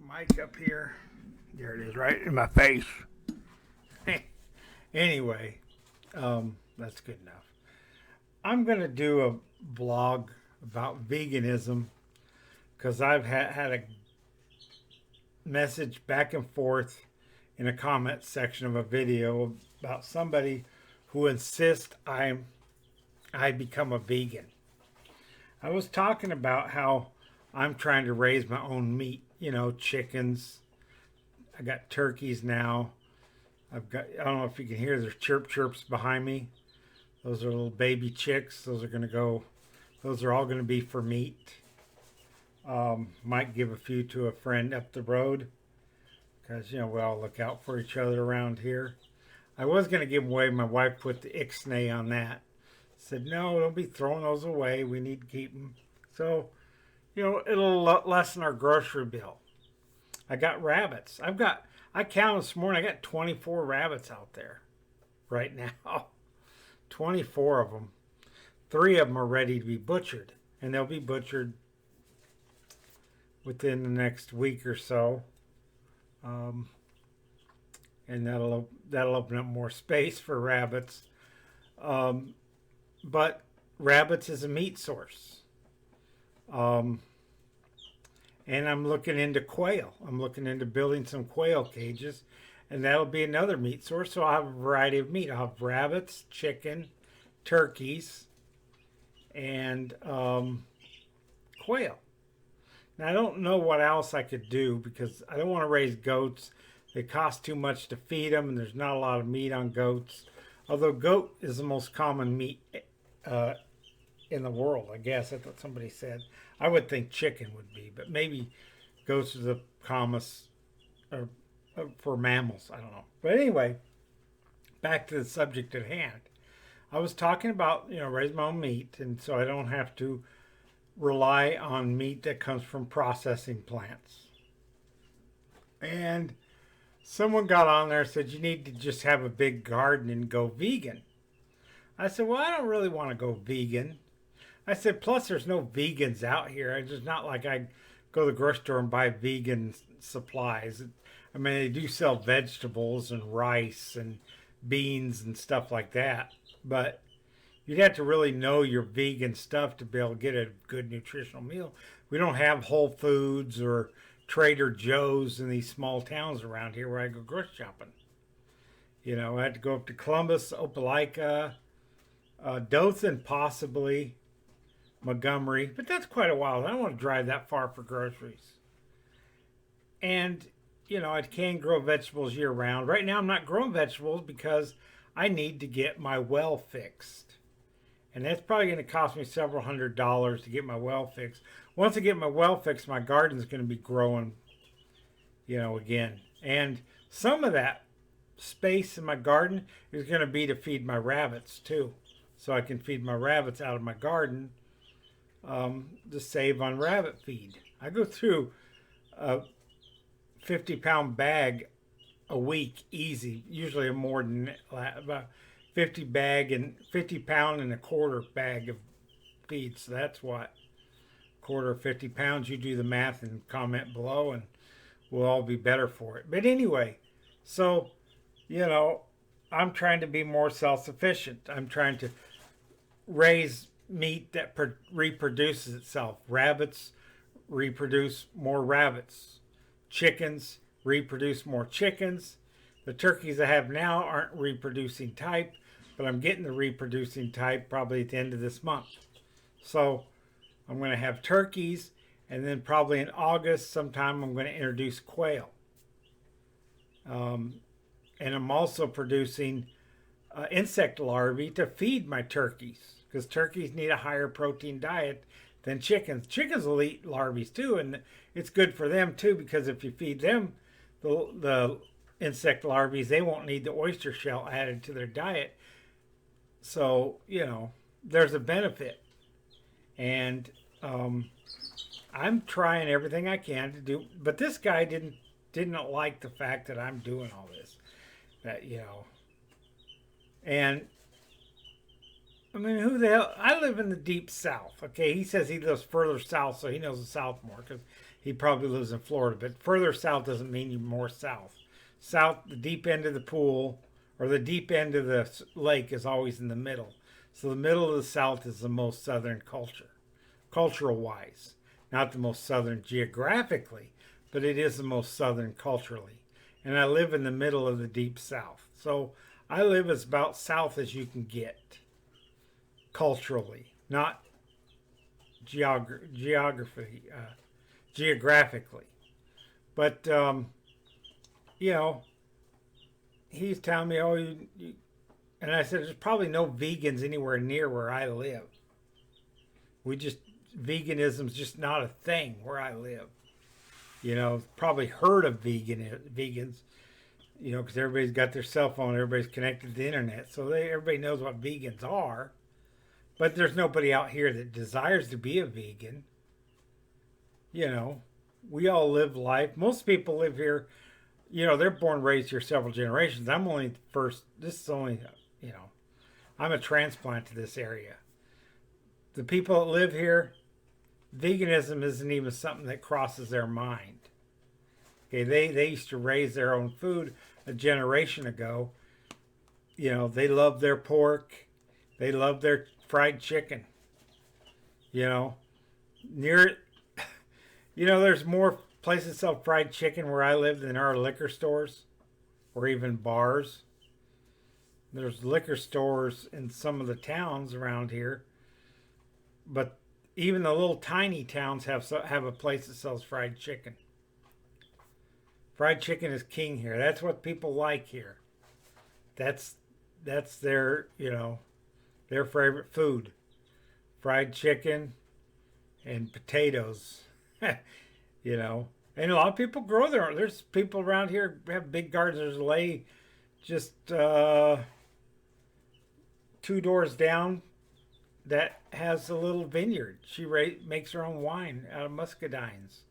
my mic up here. There it is, right in my face. Anyway, that's good enough. I'm going to do a vlog about veganism because I've had a message back and forth in a comment section of a video about somebody who insists I become a vegan. I was talking about how I'm trying to raise my own meat, chickens. I got turkeys now. I don't know if you can hear, there's chirps behind me. Those are little baby chicks. Those are all going to be for meat. Might give a few to a friend up the road because, we all look out for each other around here. I was going to give them away. My wife put the ixnay on that. Said, no, don't be throwing those away. We need to keep them. So, it'll lessen our grocery bill. I got rabbits. I counted this morning, I got 24 rabbits out there right now. 24 of them. 3 of them are ready to be butchered. And they'll be butchered within the next week or so. And that'll open up more space for rabbits. But rabbits is a meat source. And I'm looking into quail. I'm looking into building some quail cages, and that'll be another meat source. So I'll have a variety of meat. I'll have rabbits, chicken, turkeys, and quail. Now I don't know what else I could do because I don't want to raise goats. They cost too much to feed them, and there's not a lot of meat on goats. Although goat is the most common meat in the world, I guess. That's what somebody said. I would think chicken would be, but maybe goats are the commonest for mammals. I don't know. But anyway, back to the subject at hand. I was talking about, raising my own meat, and so I don't have to rely on meat that comes from processing plants. And someone got on there and said, you need to just have a big garden and go vegan. I said, well, I don't really want to go vegan. I said, plus there's no vegans out here. It's just not like I go to the grocery store and buy vegan supplies. I mean, they do sell vegetables and rice and beans and stuff like that. But you'd have to really know your vegan stuff to be able to get a good nutritional meal. We don't have Whole Foods or Trader Joe's in these small towns around here where I go grocery shopping. I had to go up to Columbus, Opelika, Dothan possibly, Montgomery, but that's quite a while. I don't want to drive that far for groceries. And, I can grow vegetables year round. Right now I'm not growing vegetables because I need to get my well fixed. And that's probably going to cost me several $100s to get my well fixed. Once I get my well fixed, my garden's going to be growing, again. And some of that space in my garden is going to be to feed my rabbits too. So I can feed my rabbits out of my garden to save on rabbit feed. I go through a 50-pound bag a week easy, usually more than about 50-pound and a quarter bag of feed. So that's what, quarter of 50 pounds. You do the math and comment below and we'll all be better for it. But anyway, so, I'm trying to be more self-sufficient. I'm trying to raise meat that reproduces itself. Rabbits reproduce more rabbits. Chickens reproduce more chickens. The turkeys I have now aren't reproducing type, but I'm getting the reproducing type probably at the end of this month. So I'm going to have turkeys, and then probably in August sometime I'm going to introduce quail. And I'm also producing insect larvae to feed my turkeys because turkeys need a higher protein diet than chickens. Chickens will eat larvae too, and it's good for them too because if you feed them the insect larvae, they won't need the oyster shell added to their diet. So, there's a benefit. And I'm trying everything I can to do, but this guy didn't like the fact that I'm doing all this. And I mean, who the hell? I live in the deep south. Okay, he says he lives further south, so he knows the south more because he probably lives in Florida. But further south doesn't mean you're more south. South, the deep end of the pool or the deep end of the lake is always in the middle. So the middle of the south is the most southern culture, cultural wise. Not the most southern geographically, but it is the most southern culturally. And I live in the middle of the deep south. So I live as about south as you can get culturally, not geography, geographically. But, you know, he's telling me, oh, and I said, there's probably no vegans anywhere near where I live. Veganism's just not a thing where I live. You know, probably heard of vegans, you know, because everybody's got their cell phone, everybody's connected to the internet, so everybody knows what vegans are. But there's nobody out here that desires to be a vegan. You know, we all live life. Most people live here, you know, they're born, raised here several generations. I'm only the first, this is only, you know, I'm a transplant to this area. The people that live here, veganism isn't even something that crosses their mind. Okay, they used to raise their own food a generation ago. You know, they love their pork. They love their fried chicken. You know, there's more places that sell fried chicken where I live than there are liquor stores or even bars. There's liquor stores in some of the towns around here, but even the little tiny towns have a place that sells fried chicken. Fried chicken is king here. That's what people like here. That's their, you know, their favorite food. Fried chicken and potatoes. You know. And a lot of people grow their own. There's people around here who have big gardens. There's a lady just 2 doors down that has a little vineyard. She makes her own wine out of muscadines.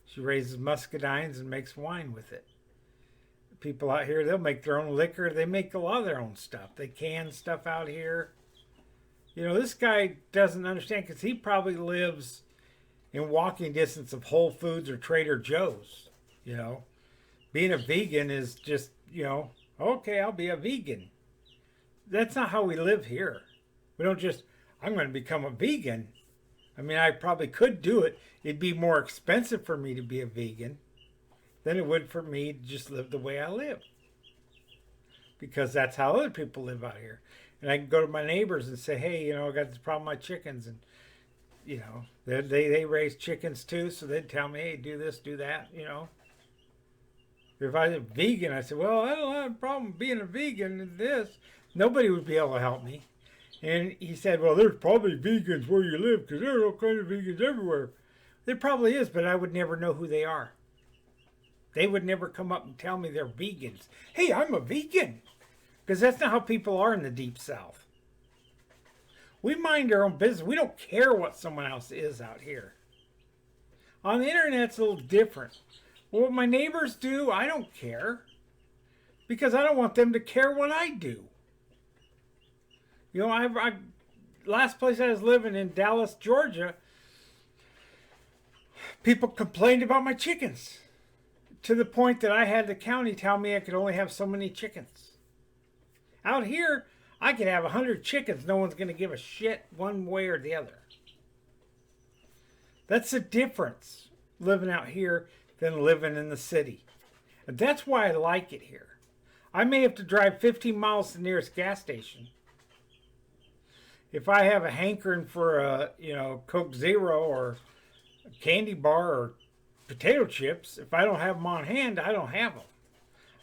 She raises muscadines and makes wine with it. People out here, they'll make their own liquor. They make a lot of their own stuff. They can stuff out here. You know, this guy doesn't understand because he probably lives in walking distance of Whole Foods or Trader Joe's. You know, being a vegan is just, you know, okay, I'll be a vegan. That's not how we live here. We don't just, I'm going to become a vegan. I mean, I probably could do it. It'd be more expensive for me to be a vegan than it would for me to just live the way I live. Because that's how other people live out here. And I can go to my neighbors and say, hey, you know, I got this problem with my chickens. And, you know, they raise chickens too. So they'd tell me, hey, do this, do that, you know. If I was a vegan, I said, well, I don't have a problem being a vegan and this. Nobody would be able to help me. And he said, well, there's probably vegans where you live because there are all kinds of vegans everywhere. There probably is, but I would never know who they are. They would never come up and tell me they're vegans. Hey, I'm a vegan. Because that's not how people are in the Deep South. We mind our own business. We don't care what someone else is out here. On the internet, it's a little different. What my neighbors do, I don't care. Because I don't want them to care what I do. You know, I last place I was living in Dallas, Georgia, people complained about my chickens to the point that I had the county tell me I could only have so many chickens. Out here, I could have 100 chickens. No one's going to give a shit one way or the other. That's the difference living out here than living in the city. And that's why I like it here. I may have to drive 15 miles to the nearest gas station. If I have a hankering for a, you know, Coke Zero or a candy bar or potato chips, if I don't have them on hand, I don't have them.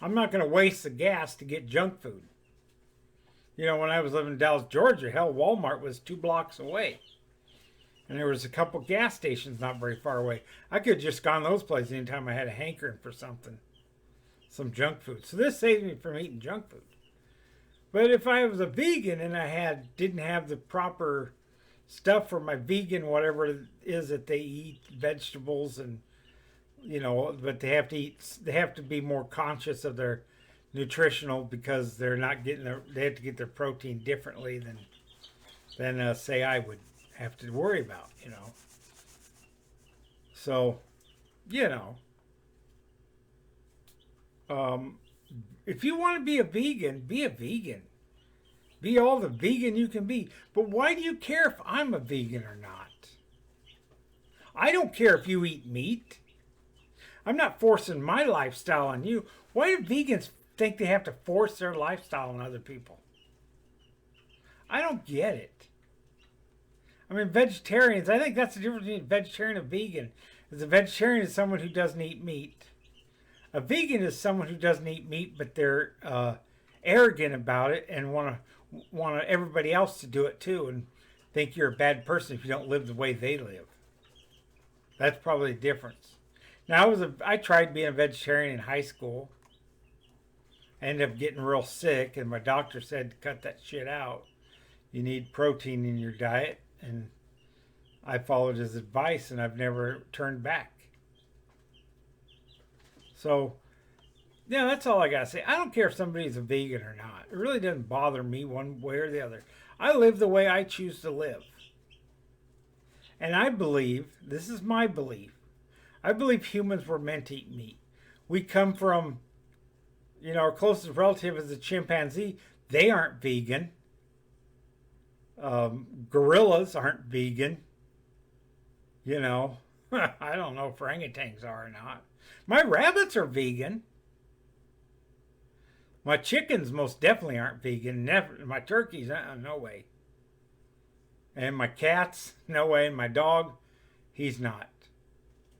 I'm not going to waste the gas to get junk food. You know, when I was living in Dallas, Georgia, hell, Walmart was 2 blocks away. And there was a couple gas stations not very far away. I could have just gone those places anytime I had a hankering for something. Some junk food. So this saves me from eating junk food. But if I was a vegan and I didn't have the proper stuff for my vegan, whatever it is that they eat, vegetables and, you know, but they have to be more conscious of their nutritional because they're not getting they have to get their protein differently than than say I would have to worry about, you know. So, you know, um, if you want to be a vegan, be a vegan. Be all the vegan you can be. But why do you care if I'm a vegan or not? I don't care if you eat meat. I'm not forcing my lifestyle on you. Why do vegans think they have to force their lifestyle on other people? I don't get it. I mean, vegetarians, I think that's the difference between vegetarian and vegan. Is a vegetarian is someone who doesn't eat meat. A vegan is someone who doesn't eat meat, but they're arrogant about it and want everybody else to do it too, and think you're a bad person if you don't live the way they live. That's probably the difference. Now, I tried being a vegetarian in high school. I ended up getting real sick, and my doctor said to cut that shit out. You need protein in your diet, and I followed his advice, and I've never turned back. So, yeah, that's all I gotta say. I don't care if somebody's a vegan or not. It really doesn't bother me one way or the other. I live the way I choose to live. And I believe, this is my belief, I believe humans were meant to eat meat. We come from, you know, our closest relative is a chimpanzee. They aren't vegan. Gorillas aren't vegan. You know, I don't know if orangutans are or not. My rabbits are vegan. My chickens most definitely aren't vegan. Never. My turkeys, no way. And my cats, no way. And my dog, he's not.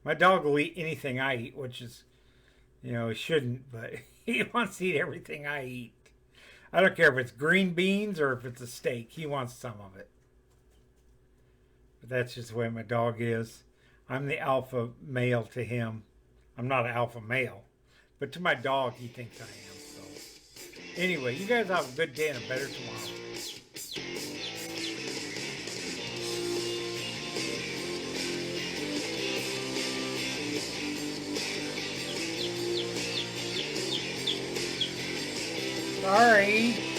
My dog will eat anything I eat, which is, you know, he shouldn't, but he wants to eat everything I eat. I don't care if it's green beans or if it's a steak. He wants some of it. But that's just the way my dog is. I'm the alpha male to him. I'm not an alpha male. But to my dog, he thinks I am. So, anyway, you guys have a good day and a better tomorrow. Sorry.